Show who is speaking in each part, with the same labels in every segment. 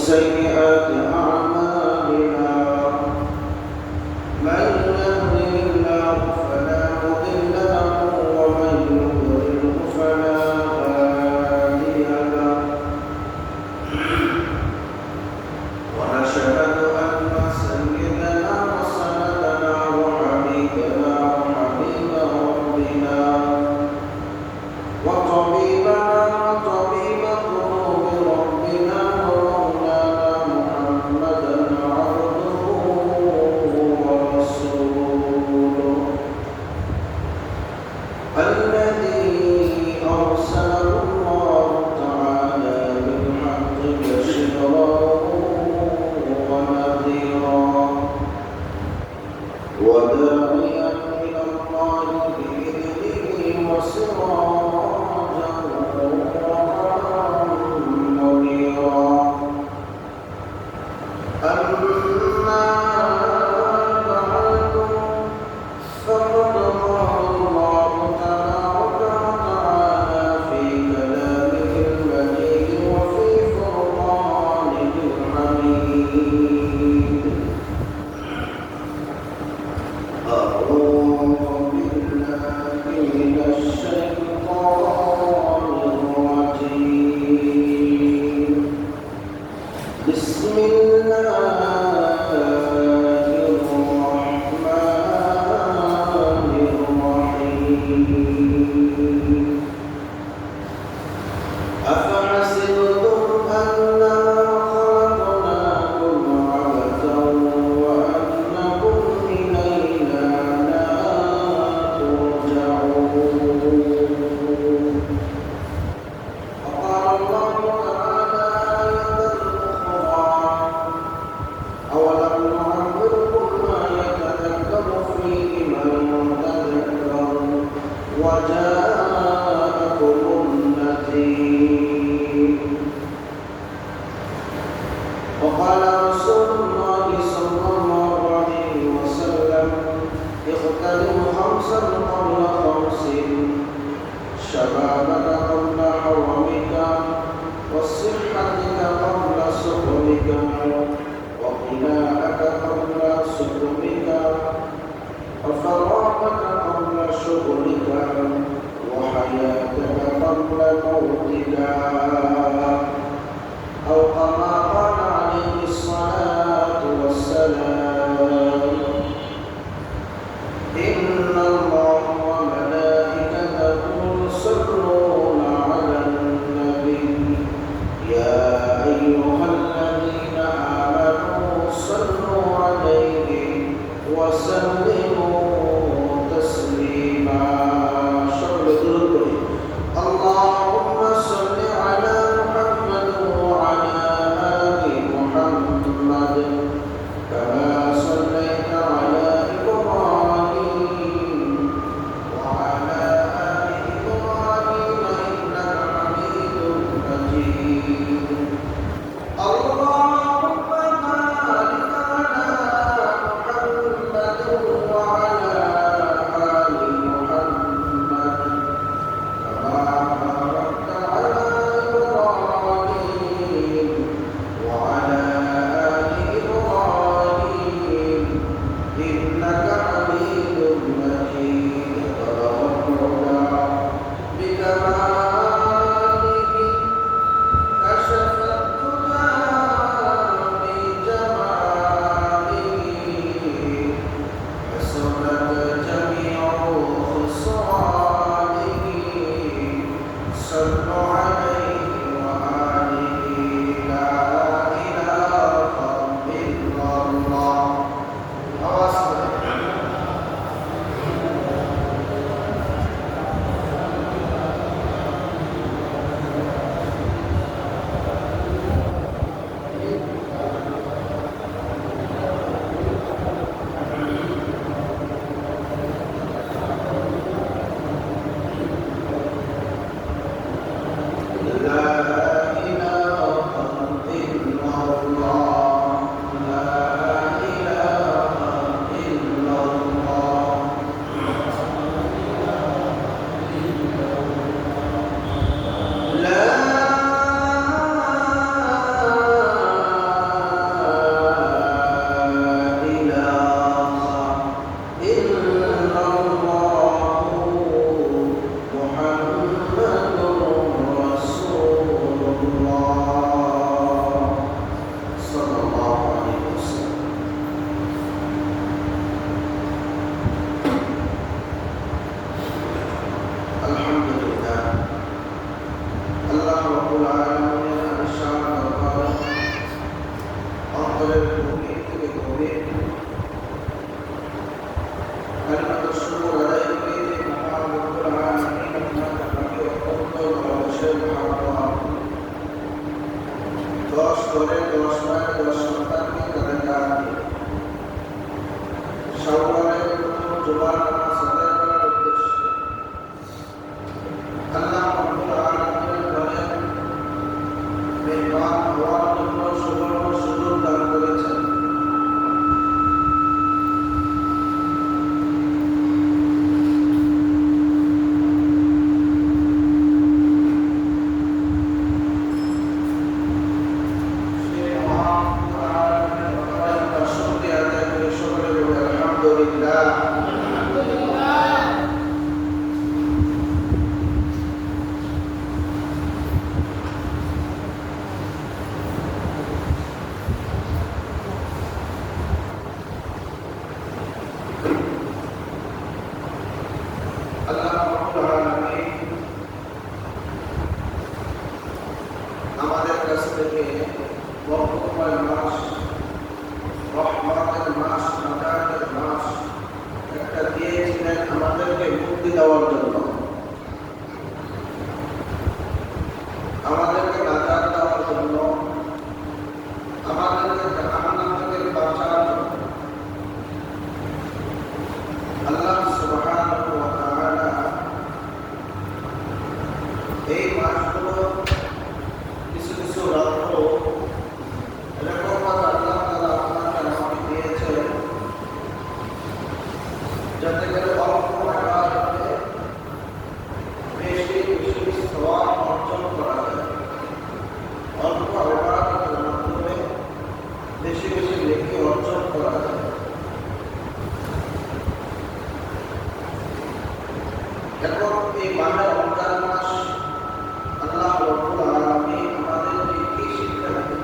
Speaker 1: سيئات أعمالنا من يهده الله فلا مضل له ومن يضلل فلا هادي له ونشهد أن سيدنا وسندنا وحبيبنا وحبيب ربنا وطبيبنا وطبيب قلوب ربنا الذي أرسله الله تعالى بالحق بشيرا ونذيرا وداعيا إلى الله بإذنه وسراجا منيرا أما بعد فقد قال الله تبارك وتعالى في كلامه المجيد وفي فرقانه الحميد أعوذ بالله من الشيطان الرجيم بسم الله أفحسبتم أنما خلقناكم عبثا وأنكم إلينا لا ترجعون وقال الله تعالى آية أخرى أولم نعمركم ما يتذكر فيه من تذكر وجاءكم النذير وقال رسول الله صلى الله عليه وسلم اغتنم خمسا قبل خمس شبابك قبل حرمك وصحتك قبل سقمك وغناءك قبل سقمك وفراغك قبل شغلك وحياتك قبل موتك أو كما قال عليه الصلاة والسلام إن الله وملائكته يصلون على النبي يا أيها الذين آمنوا صلوا عليه وسلموا تسليما اللهم صل على محمد وعلى آل محمد كما صليت على إبراهيم وعلى آل إبراهيم إنك حميد مجيد اللهم بارك على محمد وعلى آل محمد كما باركت على إبراهيم وعلى آل إبراهيم إنك حميد مجيد تبارك بكمالك كشف الدجى بجماله حسنت جميع خصاله صلوا عليه وآله لا إله إلا الله রব্বুল আলামিনের আলিশান দরবারে অন্তরের গভীর থেকে গভীর কালিমাতুশ শুকর আদায় করি যে মহান রব্বুল আলামিন আপনাকে অত্যন্ত ভালোবাসেন মহান 10 করে 10 মাস 10 সন্তানকে তাদের দান দিয়ে শাওয়ালের প্রথম জুমার নামাজ আদায় করার উদ্দেশ্যে আল্লাহ রব্বুল আলামিন বলেন মেহমান হওয়ার জন্য সুবর্ণ সুযোগ দান করেছেন। আমাদের কাছ থেকে বরকতময় মাস, রহমতের মাস, নাজাতের মাস একটা দিয়েছিলেন আমাদেরকে মুক্তি দেওয়ার জন্য, আমাদেরকে নাজাত দেওয়ার জন্য, আমাদেরকে জাহান্নাম থেকে বাঁচার জন্য। আল্লাহ সুবহানাহু ওয়া তাআলা এই মাসগুলো কিছু কিছু রাত্র এরকম আল্লাহ তাআলা আপনাকে আমাকে দিয়েছেন যাতে করে অল্প ইবাদতে বেশি বেশি সওয়াব অর্জন করা যায়, অল্প ইবাদতের মাধ্যমে বেশি বেশি নেকি অর্জন করা যায়। এখন এই মাহে রমজান মাস আল্লাহ রব্বুল আলামিন আমাদেরকে কি শিক্ষা দেন?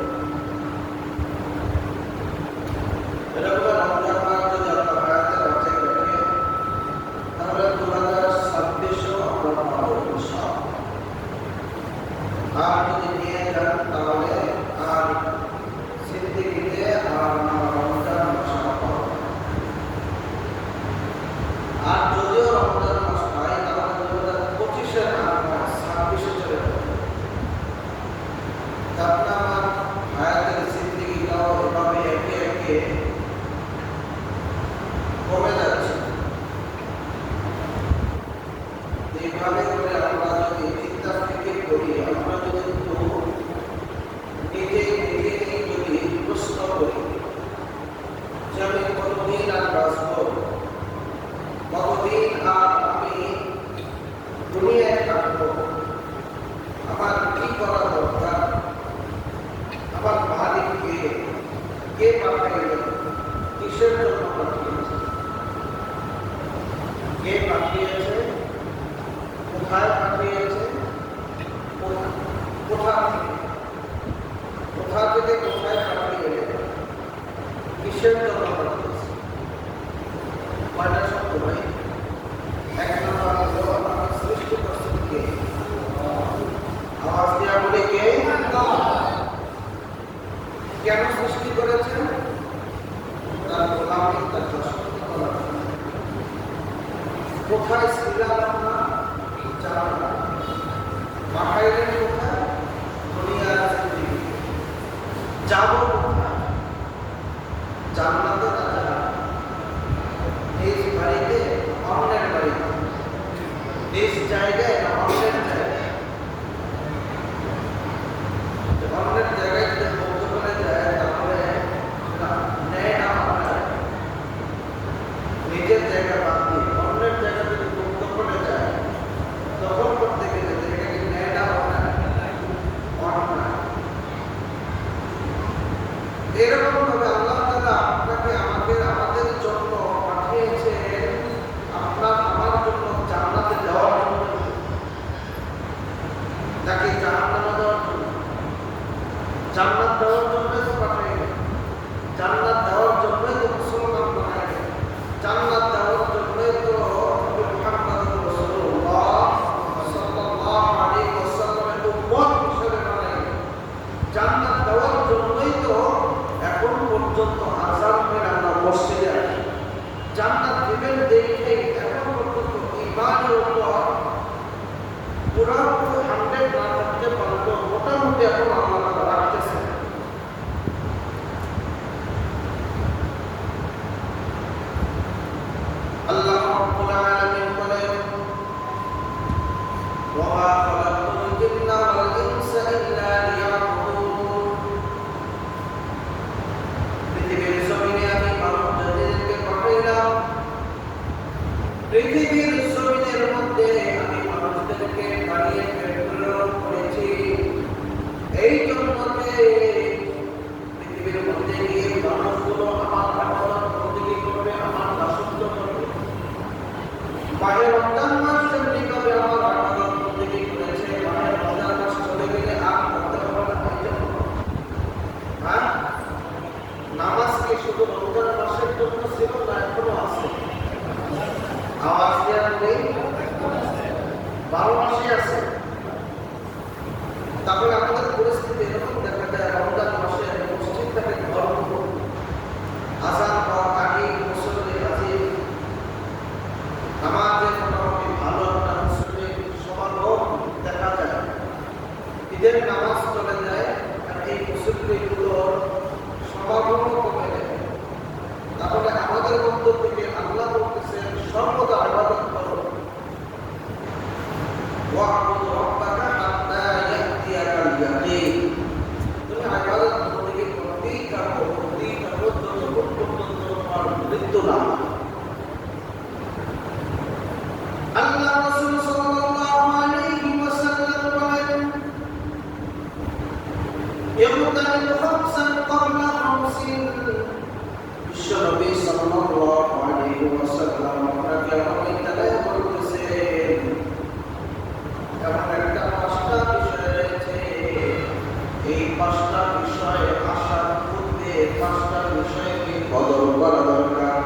Speaker 1: এরকম রমজান মাস যদি আমরা হায়াতে বাঁচে রাখি তাহলে 2026 আমরা পাবো ইনশাআল্লাহ। আর যদি নিয়ে যান তাহলে আর জিন্দেগিতে আর রমজান মাস পাবো। আর যদিও রমজান মাস পাই তাহলে 2025-এর আমরা 26-এ চলে যাবো। তারপরে আমার হায়াতের জিন্দেগিটাও এভাবে একে একে কমে যাচ্ছে। এইভাবে করে আমরা যদি চিন্তা ফিকির করি, আমরা যদি একটু নিজেকে যদি প্রশ্ন করি যে আমি কতদিন আর বাঁচবো, কতদিন আর আমি দুনিয়ায় থাকবো, আমার কি করা দরকার, আমার মালিককে কে পাঠিয়েছেন, কিসের জন্য পাঠিয়েছে, কে পাঠিয়েছে, কোথায় পাঠিয়েছে, কোথা থেকে কোথায় পাঠিয়েছে, কিসের জন্য পাঠিয়েছে। কয়টা শব্দ ভাই? এক নম্বর হলো আমার সৃষ্টি করছেন কে? আওয়াজ দিয়া বলে কে? কেন সৃষ্টি করেছেন? তার গোলামি, তার দাসত্ব করার জন্য। কোথায় ছিলাম আমরা জানা না, পাঠাইলেন কোথায়? দুনিয়ার জিন্দেগি। যাবো কোথায়? জান্নাতে না জাহান্নামে? নিজ বাড়িতে, অন্যের বাড়িতে, নিজ জায়গায় না অন্যের জায়গায়? অন্যের জায়গায় যদি বলতে বলে যায় তাহলে নেয় না আমরা। নিজের জায়গা বাদ দিয়ে অন্যের জায়গা যদি বলতে বলে যায় তখন করতে গেলে এটা কি নেয় না অন্যায়? এরকম ভাবে আল্লাহ তাআলা আপনাকে আমাকে আমাদের জন্য পাঠিয়েছেন, আপনার আমার জন্য জান্নাতে যাওয়ার জন্য, তাকে জাহান্নামে যাওয়ার জন্য। জান্নাত দেওয়ার জন্যই তো পাঠাইলেন, জান্নাত দেওয়ার জন্যই তো মুসলমান বানাইলেন, জান্নাত দেওয়ার জন্যই তো মুহাম্মদ রাসূলুল্লাহ সাল্লাল্লাহু আলাইহি ওয়াসাল্লামের উম্মত হিসেবে মধ্যে এখন আল্লাহ তাআলা রাখতেছেন। আল্লাহ রাব্বুল আলামিন বলেন, ওয়া মা খালাকতুল জিন্না ওয়াল ইনসা ইল্লা লিয়াবুদুন। পৃথিবীর জমিনে আমি মানুষদেরকে পাঠাইলাম, পৃথিবীর জমিনের মধ্যে আমি মানুষদেরকে বানিয়ে প্রেরণ করেছি এই জন্য যে পৃথিবীর মধ্যে গিয়ে মানুষগুলো আমার ইবাদত বন্দেগী করবে, আমার দাসত্ব করবে। মাহে রমজান মাস যেমনিভাবে আমার ইবাদত বন্দেগী করেছে, মাহে রমজান মাস চলে গেলে আর করতে হবে না। এই জন্য নামাজ কি শুধু রমজান মাসের জন্য ছিল না, এখনো আছে? আওয়াজ দেওয়া নেই, 12 মাসে আছে। তারপরে আমাদের পরিস্থিতি এরকম দেখা যায়, রমজান মাসে মসজিদটাকে ভরপুর, আযান হওয়ার আগে মুসল্লি হাজির, নামাজের মোটামুটি ভালো একটা মুসল্লি সমাগম দেখা যায়। ঈদের নামাজ চলে যায় আর এই মুসল্লিগুলোর সমাগমও কমে যায়। তাহলে আমাদের মধ্য থেকে আল্লাহ বলতেছেন সর্বদা ইবাদত করো, ওয়া'বুদ রাব্বাকা হাত্তা ইয়াতিয়াকাল ইয়াকিন। তুমি ইবাদত বন্দেগী করতেই থাকো যতক্ষণ পর্যন্ত তোমার মৃত্যু না হয়। আল্লাহ রাসূল সাল্লাল্লাহু আলাইহি ওয়াসাল্লাম বলেন, ইগতানিম খামসান ক্বাবলা খামসিন। বিশ্বনবী সাল্লাল্লাহু আলাইহি ওয়াসাল্লাম আপনাকে অনেক জায়গায় বলতেছেন, এমন একটা 5টা বিষয় রয়েছে, এই 5টা বিষয়ে আসার পূর্বে 5টা বিষয়কে কদর করা দরকার।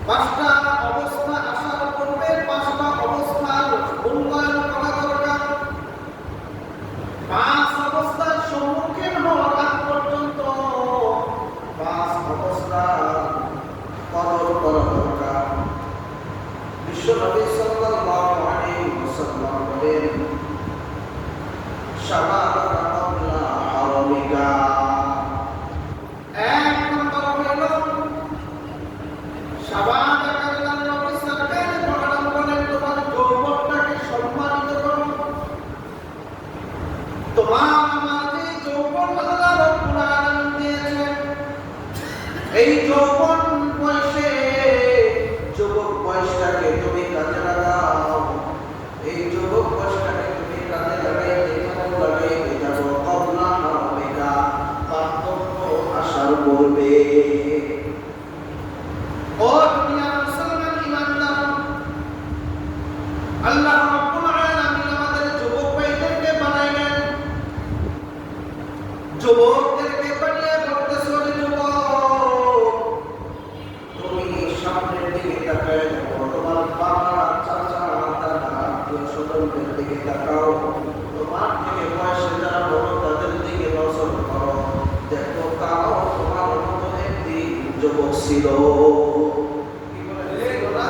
Speaker 1: 5টা অবস্থা আসার পূর্বে 5টা অবস্থার মূল্যায়ন করা দরকার। 5 অবস্থার সম্মুখীন হওয়ার আগ পর্যন্ত 5 অবস্থা কদর করা দরকার। বিশ্বনবী সাল্লাল্লাহু আলাইহি ওয়াসাল্লাম বলেন, শাবাবাকা ক্বাবলা হারামিকা। 1 নম্বর হলো শাবাবাকা, আল্লাহ নবী সাল্লাল্লাহু আলাইহি ওয়াসাল্লাম বলেন, তোমার যৌবনটাকে সম্মানিত করো। তোমার আমার যে যৌবন আল্লাহ রাব্বুল আলামিন দিয়েছেন, এই যৌবন বয়সে যুবক বয়সটাকে তুমি কাজে লাগাও। এই যুবক বয়সটাকে তুমি কাজে লাগাইতে যাবো ক্বাবলা হারামিকা, বার্ধক্য আসার পূর্বে। ও দুনিয়ার মুসলমান ঈমানদার, আল্লাহ রাব্বুল আলামিন আমাদের যুবক ভাইদেরকে বানাইলেন, যুবকদেরকে বানিয়ে বলতেছে, যুবক তুমি সামনের দিকে তাকায় দেখো, তোমার বাবা, চাচা, দাদা, আত্মীয়-স্বজনদের দিকে তাকাও, তোমার থেকে বয়সে যারা বড় তাদের দিকে নজর করো, দেখো তারাও তোমার মতো একদিন যুবক ছিল। কি বলে না?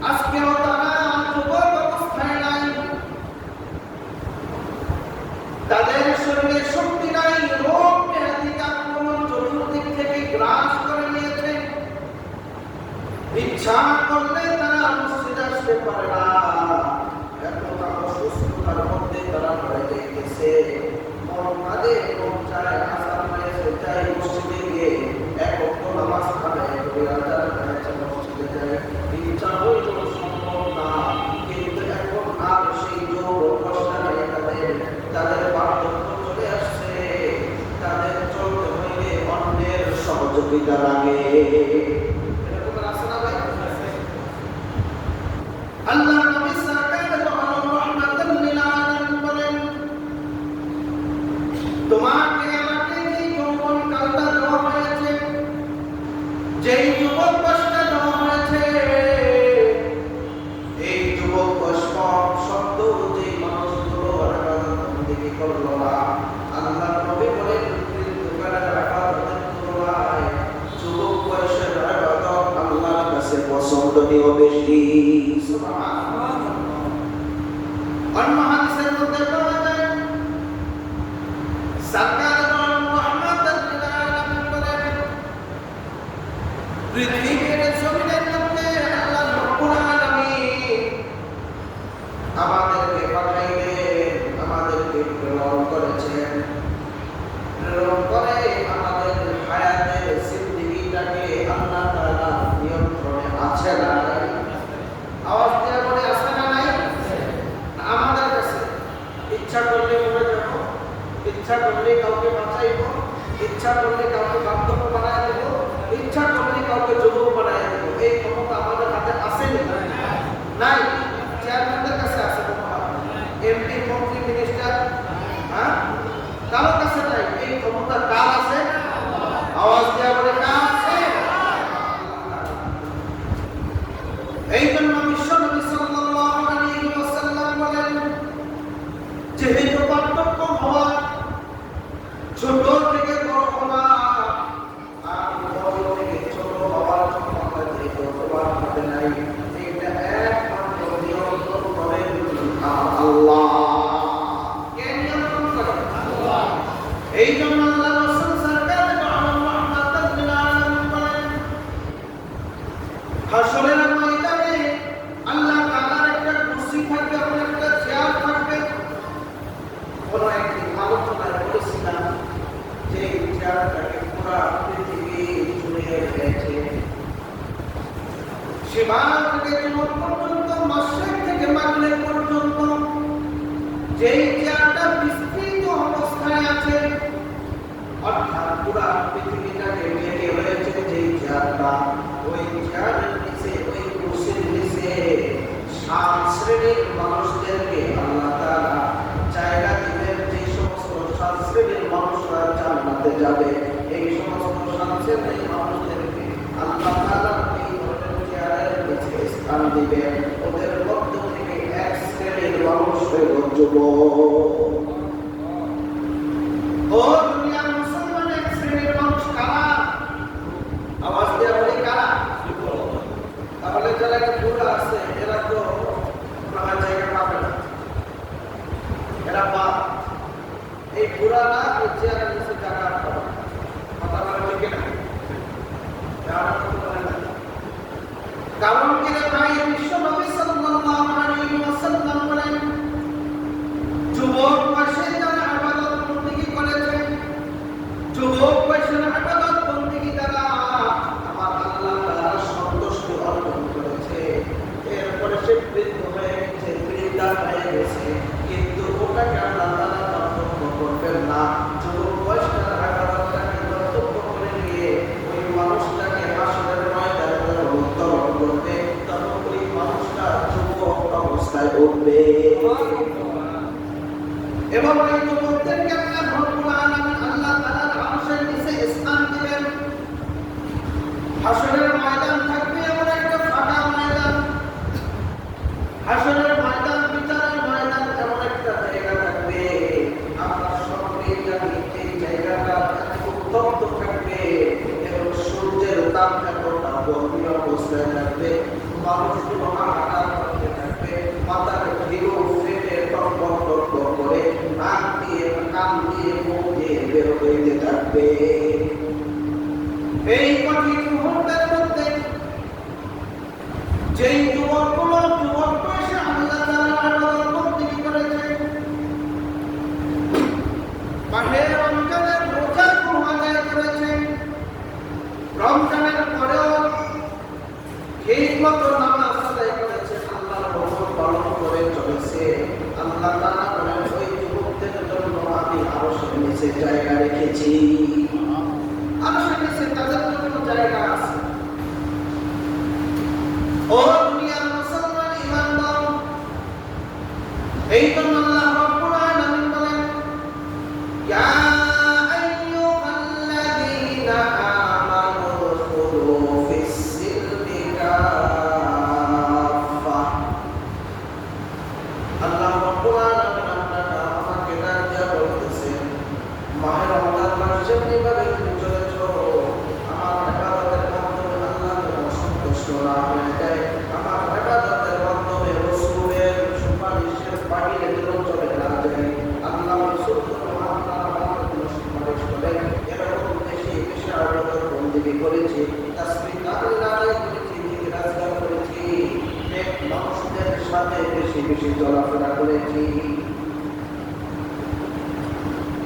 Speaker 1: আজকেও তারা যুবক অবস্থায় নাই, তাদের শরীরে শক্তি নাই, রোগ ব্যাধি আক্রমণ চতুর্দিক থেকে গ্রাস করে নিয়েছে। ইচ্ছা করলে তারা মসজিদে আসতে পারে না, এতটা অসুস্থতার মধ্যে তারা পড়ে যাইতেছে। মন কাঁদে, মন চায়, আসার হয়েছে, চাই মসজিদে গিয়ে 1 ওয়াক্ত নামাজ আদায় করে আজান হয়েছে মসজিদে যায়। ইচ্ছা হইলেও সম্ভব না, কিন্তু এখন আর সেই যৌবন কষ্ট নেই তাদের বার্ধক্য চলে আসছে, তাদের চলতে হইলে অন্যের সহযোগিতা লাগে। এরকম আছে না ভাই? আল্লাহ নবী সাল্লাল্লাহু রাহমাতাল লিল আলামিন বলেন, তোমাকে আমাকে যে যৌবন কালটা দেওয়া হয়েছে, যেই যুবক বয়সটা দেওয়া হয়েছে, এই যুবক বয়স শব্দ যে মানুষগুলো বন্দেগী করলো না, আল্লাহ নবী বলেন, যুবক বয়সের ইবাদত আল্লাহর কাছে পছন্দনীয় বেশি। সুবহানাল্লাহ। অন্য হাদিসের মধ্যে আমাদেরকে পাঠাইলেন, আমাদেরকে প্রেরণ করেছেন। প্রেরণ করে আমাদের হায়াতের জিন্দেগিটাকে আল্লাহ তাআলা নিয়ন্ত্রণে আছে না নাই? আওয়াজ দিয়ে বলে আছে না নাই? আমাদের কাছে ইচ্ছা করলে মরে যাব, ইচ্ছা করলে কাউকে বাঁচাইব, ইচ্ছা করলে কাউকে বার্ধক্য বানায় দেব, ইচ্ছা করলে কাউকে যুবক বানায় দেব। এই ক্ষমতা আমাদের হাতে আছে নাই? চেয়ারম্যানদের কাছে আছে, এমপি, মন্ত্রী, মিনিস্টার, হ্যাঁ, কারোর কাছে নাই। এই ক্ষমতা কার আছে? আওয়াজ দেওয়া বলে কার আছে? এই জন্য বিশ্ব নবী সাল্লাল্লাহু আলাইহি ওয়াসাল্লাম বলেন, যেহেতু পার্থক্য হওয়া, ছোট থেকে বড় হওয়া আর বড় থেকে ছোট হওয়ার ক্ষমতা যেহেতু তোমার হাতে নাই, এটা একমাত্র নিয়ন্ত্রণ করেন আল্লাহ। কে নিয়ন্ত্রণ করেন? আল্লাহ। এই জন্য আল্লাহ রাসূল সরকার রাহমাতুল্লাহ লিল আলামিন বলেন, হাসরের ময়দানে আল্লাহ তাআলার একটা কুরসি থাকবে, একটা চেয়ার থাকবে। কোন একটি আলোচনায় বলেছিলাম যে চেয়ারটাকে পুরা পৃথিবী জুড়ে রয়েছে, শিমাল থেকে জুনুব পর্যন্ত, মাশরিক থেকে মাগরিব পর্যন্ত যেই চেয়ারটা বিস্তৃত অবস্থায় আছে, অর্থাৎ পুরা পৃথিবীটাকে ঘিরে রয়েছে যেই চেয়ারটা, ওই চেয়ারের নিচে, ওই কুরসির নিচে 7 শ্রেণীর মানুষদেরকে আল্লাহ তাআলা জায়গা দিবেন। যে সমস্ত 7 শ্রেণীর মানুষরা জান্নাতে যাবে, এই সমস্ত 7 শ্রেণীর মানুষদেরকে আল্লাহ তাআলা এই ধরনের চেয়ারের নিচে স্থান দিবেন। ওদের মধ্য থেকে 1 শ্রেণীর মানুষ হলো যুবক। ও দুনিয়ার মুসলমান, 1 শ্রেণীর মানুষ কারা? আওয়াজ দিয়ে বলি কারা? তাহলে যারা বুড়া আছে এরা তো কোনো জায়গা পাবে না, এরা বাদ। এই বুড়া না, ওই চেয়ারের নিচে জায়গা পাবে, কথা বলে ঠিক না? কারণ কি রে ভাই, বিশ্ব নবী সাল্লাল্লাহু আলাইহি ওয়াসাল্লাম বলেন, যুবক বয়সে যারা ইবাদত বন্দেগী করেছে, যুবক বয়সের ইবাদত বন্দেগী দ্বারা আমার আল্লাহ তাআলা সন্তুষ্টি অর্জন করেছে, এরপরে সে বৃদ্ধ হয়ে গেছে, বৃদ্ধা হয়ে গেছে, কিন্তু ওটাকে আল্লাহ তাআলা কর্তব্য করবেন না। যুবক বয়সের ইবাদতটাকে কর্তব্য করে নিয়ে ওই মানুষটাকে হাসরের ময়দানে উত্তরণ করবে, তখন ওই মানুষটা যুবক অবস্থায় উঠবে। এবং এই যুবকদেরকে আল্লাহ রব্বুল আলামিন আল্লাহ তাআলার আরশের নিচে স্থান দিবেন। হাসরের ময়দান থাকবে এমন একটা ফাঁকা ময়দান, হাসরের ময়দান, বিচারের ময়দান এমন একটা জায়গা থাকবে, আমরা সকলেই জানি এই জায়গাটা উত্তপ্ত থাকবে এবং সূর্যের তাপ এতটা গভীর অবস্থায় থাকবে, মানুষগুলো হাহাকার করতে থাকবে, মাথার ঘিরু ফেটে টকবক টকবক করে নাক দিয়ে, কান দিয়ে, মুখ দিয়ে বের হইতে থাকবে। এই কঠিন মুহূর্তের মধ্যে যেই যুবকগুলো যুবক বয়সে আল্লাহ তাআলার ইবাদত বন্দেগী করেছে, মাহে রমজানের রোজা আদায় করেছে, রমজানের পরেও ঠিকমতো নামাজ আদায় করেছে, আল্লাহর হুকুম পালন করে চলেছে, আল্লাহ তাআলা বলেন ওই যুবকদের জন্য আমি আরশের নিচে জায়গা রেখেছি। আরশের নিচে তাদের জন্য জায়গা আছে। ও দুনিয়ার মুসলমান ইমানদার, এই জন্য আল্লাহ রাব্বুল আলামিন বলেন, ইয়া আইয়ুহাল্লাযীনা আমানু উদখুলু ফিস-সিলমি কাফা। আল্লাহ রাব্বুল আলামিন আপনাকে আমাকে ডাক দিয়া বলতেছেন, মাহে রমজান মাসে কিভাবে তুমি চলেছো, আমার ইবাদতের মাধ্যমে আল্লাহ যেন সন্তুষ্ট না হয়ে যায়, আমার ইবাদতের মাধ্যমে রাসূলের সুপারিশের বাহিরে যেন চলাফেরা করেছি।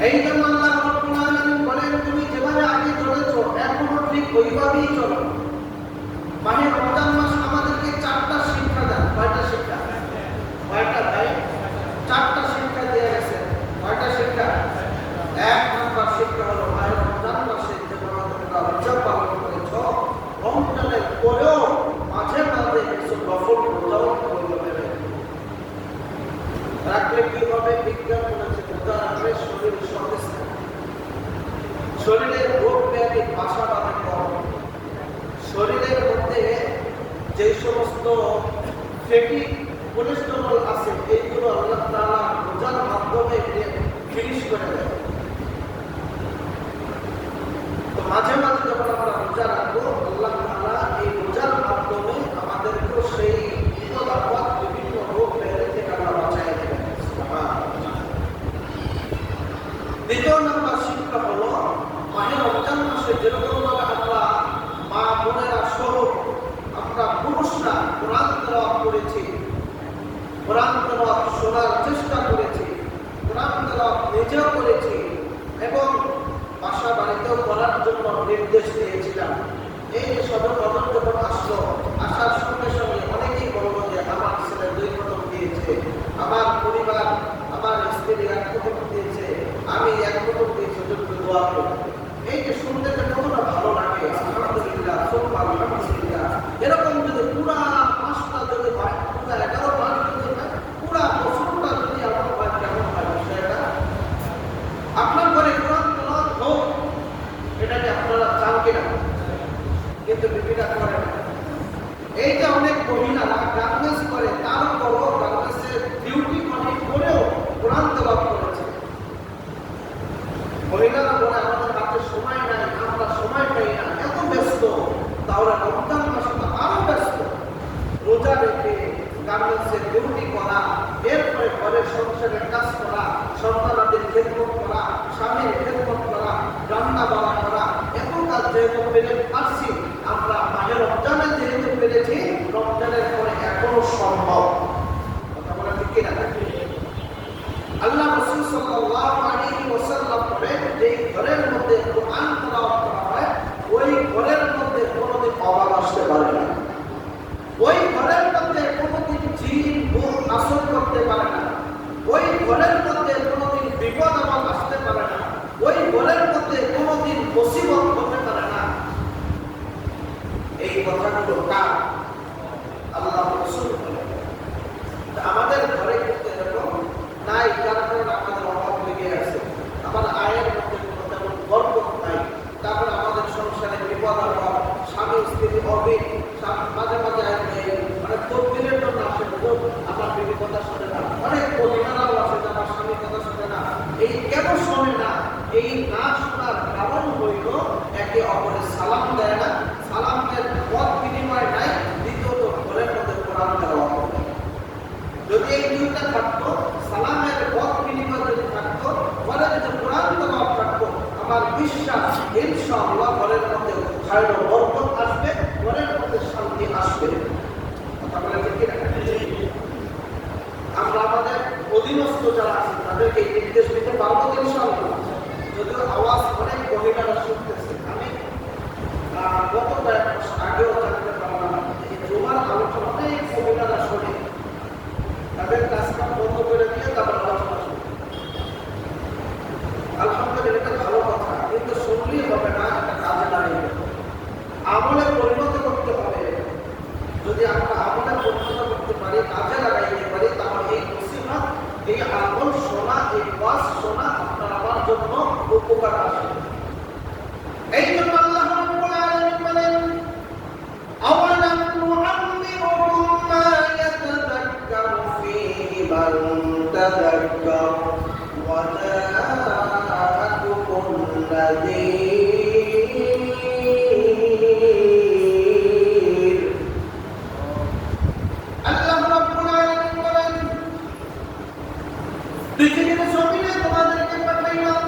Speaker 1: এই জন্য আল্লাহ রাব্বুল আলামিন বলেন, তুমি যেভাবে আগে চলেছো এখনো ঠিক ওইভাবেই চলো। মাহে রমজান মাস আমাদেরকে চারটা শিক্ষা দেয়। কয়টা শিক্ষা? কয়টা ভাই? চারটা শিক্ষা দিয়ে গেছে। কয়টা শিক্ষা? এক নম্বর শিক্ষা হলো মাহে রমজান মাসে যেভাবে তোমরা রোজা পালন করেছো, রমজানের পরেও মাঝে মাঝে কিছু নফল রোজাও করবে। রাখলে কি হবে? বিজ্ঞান বলেছে রোজা রাখলে শরীর সতেজ থাকে, শরীরের রোগ ব্যাধি বাসা বাঁধে কম, শরীরের মধ্যে যে সমস্ত ফ্যাটি কোলেস্টেরল আছে এইগুলো আল্লাহ তাআলা রোজার মাধ্যমে ফিনিশ করে দেয়। তো মাঝে মাঝে যখন আমরা রোজা রাখবো, আল্লাহ তাআলা এই রোজার মাধ্যমে আমাদেরকে সেই বিপদ আপদ বিভিন্ন রোগ ব্যাধি থেকে আল্লাহ বাঁচায় দেবেন। দ্বিতীয় নম্বর শিক্ষা হলো মাহে রমজান মাসে যেরকম ভাবে আমরা মা বোনেরা সহ আমরা পুরুষরা কোরআন তেলাওয়াত করেছি, কোরআন তেলাওয়াত শোনার চেষ্টা করেছি, কোরআন তেলাওয়াত নিজেও করেছি এবং বাসা বাড়িতেও করার জন্য নির্দেশ দিয়েছিলাম। এই যে সদর কদম যখন আসলো, আসার সঙ্গে সঙ্গে অনেকেই বলবো যে আমার ছেলে 2 কদম দিয়েছে, আমার পরিবার আমার স্ত্রী 1 কদম দিয়েছে, আমি 1 কদম দিয়েছি, যদি দোয়া করি। এই যে শুনতে কতটা ভালো লাগে, আলহামদুলিল্লাহ, আলহামদুলিল্লাহ। এরকম যদি পুরা মাসটা যদি হয়, পুরা 11 মাস যদি হয়, পুরা বছরটা যদি আমার হয়, কেমন হয় বিষয়টা? আপনার ঘরে কোরআন তেলাওয়াত হোক, এটাকে আপনারা চান কিনা? কিন্তু বিবিরা করে না। এই যে অনেক মহিলারা গার্মেন্টস করে, তারপরও গার্মেন্টসের ডিউটি করেও কোরআন তেলাওয়াত করেছে। মহিলারা বলে আমাদের হাতে সময় নাই, আমরা সময় পাই না, এত ব্যস্ত। তাহলে রমজান মাসে তো আরো ব্যস্ত। রোজা রেখে গার্মেন্টসের ডিউটি করা, এরপরে ঘরের সংসারের কাজ করা, সন্তানদের খেদমত করা, স্বামীর খেদমত করা, রান্না বাড়া করা, এত কাজ যেহেতু পেলে পারছি আমরা, মাঝে রমজানে যেহেতু পেরেছি, রমজানের পরে এখনো সম্ভব। কথা বলা ঠিক কিনা? আল্লাহ রাসূল সাল্লাল্লাহু আলাইহি ওয়াসাল্লাম বলেন, যে ঘরের মধ্যে কোরআন তেলাওয়াত করা হয়, ওই ঘরের মধ্যে কোনোদিন অভাব আসতে পারে না, ওই ঘরের মধ্যে কোনোদিন জিন ভূত আসর করতে পারে না, ওই ঘরের মধ্যে কোনোদিন বিপদ আপদ আসতে পারে না, ওই ঘরের মধ্যে কোনোদিন মুসিবত হতে পারে না। এই কথাগুলো কার? আল্লাহ রাসূল বলেন। আমাদের ঘরে কিন্তু এরকম নাই, যার কারণে আমাদের অভাব লেগে আছে, আমার আয়ের মধ্যে কোনো তেমন বরকত নাই, তারপরে আমাদের সংসারে বিপদ আপদ, স্বামী স্ত্রী অবিল, মাঝে মাঝে মানে তদবিরের জন্য আসে, আমার বিবি কথা শোনে না, অনেক মহিলারাও আছে যে আমার স্বামী কথা শোনে না। এই কেন শোনে না? এই না শোনার কারণ হইল একে অপরের সালাম দেয় না, সালামের পথ বিনিময় নাই, দ্বিতীয়ত ঘরের মধ্যে কোরআন তেলাওয়াত করে। যদি এই দুইটা থাকতো, সালামের পথ বিনিময় যদি থাকতো, ঘরে যদি কোরআন তেলাওয়াত থাকতো, আমার বিশ্বাস ইনশাআল্লাহ ঘরের মধ্যে খায়র ও বরকত আসবে, ঘরের মধ্যে শান্তি আসবে। কথা বলে ঠিক কিনা? আমরা আমাদের অধীনস্থ যারা আছে তাদেরকে নির্দেশ দিতে পারবো ইনশাআল্লাহ। যদিও আওয়াজ অনেক মহিলারা শুনতেছে, আমি গত কয়েক মাস আগেও জানতে পারলাম এই জুমার আলোচনা অনেক মহিলারা শোনে, তাদের কাজটা বন্ধ করে দিয়ে তারপর আলোচনা শুনে। আলহামদুলিল্লাহ, এটা ভালো কথা, কিন্তু শুনলেই হবে না, এটা কাজে দাঁড়িয়ে আমলে পরিণত করতে হবে। যদি আমরা আমলে পরিণত করতে পারি, কাজে লাগাইতে পারি, তাহলে এই মুসিবত, এই আমল শোনা, এই ওয়াজ শোনা আপনার আমার জন্য উপকার আসে। এই জন্য আল্লাহ রাব্বুল আলামিন বলেন, আওয়ালাম নুআম্মিরুকুম মা ইয়াতাযাক্কারু ফীহি মান তাযাক্কার ওয়া জাআকুমুন নাযীর। আল্লাহ রাব্বুল আলামিন বলেন, পৃথিবীর জমিনে তোমাদেরকে পাঠাইলাম,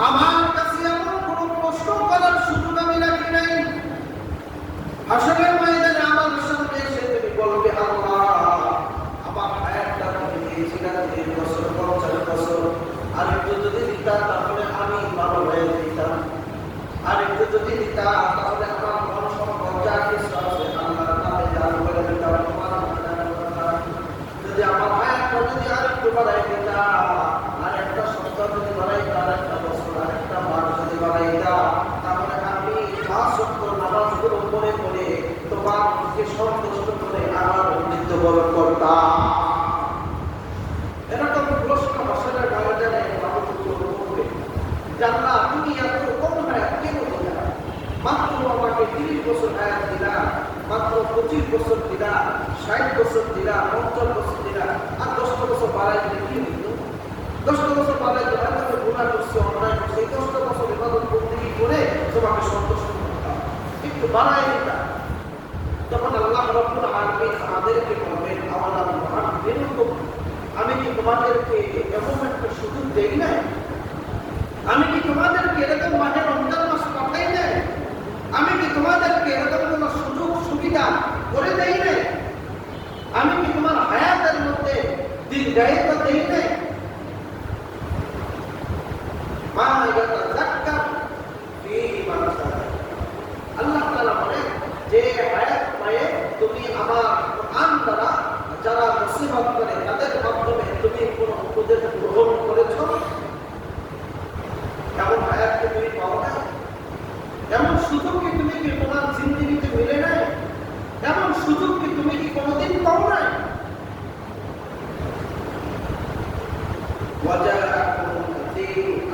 Speaker 1: আমার কাছে এমন কোনো প্রশ্ন করার সুযোগ আমি রাখি নাই। হাসরের ময়দানে আমার সামনে এসে তুমি বলবে, আল্লাহ আমার কিনা 30 বছর 50 বছর, আর একটু যদি দিতা তাহলে আমি ভালো হয়ে যেতাম, আর একটু যদি দিতা তাহলে আমার মন সম্পদ যা কিছু আছে আল্লাহর নামে দান করে দিতাম, তোমার যদি আমার হায়াতটা যদি আর একটু বাড়াই দিতা, আর একটা সপ্তাহ যদি বাড়াইতা, আর একটা বছর, আর একটা মাস যদি বাড়াইতা, তাহলে আমি 5 ওয়াক্ত নামাজগুলো পড়ে পড়ে তোমাকে সন্তুষ্ট করে আমার মৃত্যুবরণ করতাম। এরকম প্রশ্ন আসলে ময়দানে মানুষগুলো করবে, জানলা তুমি এত কম হায়াত কেন দিলা? মাত্র আমাকে 30 বছর হায়াত দিলা, মাত্র 25 বছর দিলা, 60 বছর দিলা, 50 বছর দিলা, আর 10 বছর বাড়াই দিলে কি হইতো? 10 বছর বাড়াই দিলে হয়তো গুনাহ করছে, অন্যায় করছে, এই 10 বছর ইবাদত বন্দেগী করে তোমাকে সন্তুষ্ট করতাম, একটু বাড়াই দিতাম। তখন আল্লাহ রাব্বুল আলামিন আমাদেরকে বলবেন, আওয়ালাম নুআম্মিরকুম, আমি কি তোমাদেরকে এমন একটা সুযোগ দেই নাই? আমি কি তোমাদেরকে এরকম মাঝে রমজান মাস পাঠাই নাই? আমি কি তোমাদেরকে এরকম কোন সুযোগ সুবিধা করে দেই নাই? আমি কি তোমার হায়াতের মধ্যে দীর্ঘায়িত দেই নাই? মা ইয়াতাযাক্কার ফী মান সারা, আল্লাহ তাআলা বলেন যে হায়াত পায়ে তুমি আমার কোরআন দ্বারা যারা নসিহত করে তাদের মাধ্যমে তুমি কোন উপদেশ গ্রহণ করেছো, এমন হায়াতকে তুমি পাও না? এমন সুযোগ কি তুমি কি তোমার জিন্দেগিতে মিলে নাই? এমন সুযোগ কি তুমি কি কোনোদিন পাও নাই?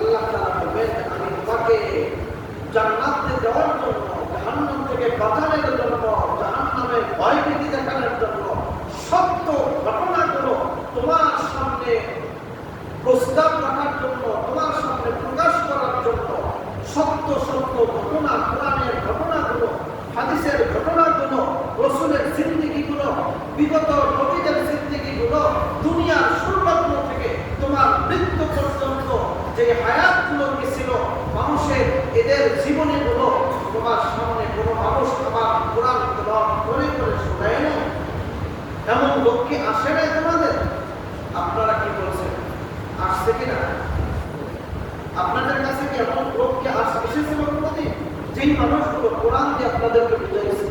Speaker 1: আল্লাহ তাআলা বলেন আমি তোমাকে জান্নাতে যাওয়ার জন্য, জাহান্নাম থেকে বাঁচানোর জন্য, জাহান্নামের ভয় ভীতি দেখানোর জন্য সত্য ঘটনাগুলো তোমার সামনে প্রস্তাব রাখার জন্য, তোমার সামনে প্রকাশ করার জন্য সত্য সত্য ঘটনা, কোরআনের ঘটনাগুলো, হাদিসের ঘটনাগুলো, রাসূলের জিন্দেগিগুলো, বিগত নবীদের জিন্দেগিগুলো, দুনিয়ার শুরুলগ্ন থেকে তোমার মৃত্যু পর্যন্ত যে হায়াতগুলো কি ছিল মানুষের, এদের জীবনীগুলো তোমার সামনে কোনো মানুষ আমার কোরআন তেলাওয়াত করে করে শোনায় না? এমন লোক কি আসে নাই তোমাদের? আপনারা কি বলছেন, আসছে কিনা? আপনাদের কাছে কি এমন লোক কি এসেছিল কোনোদিন? যেই মানুষগুলো কোরআন দিয়ে আপনাদেরকে বুঝাইছে,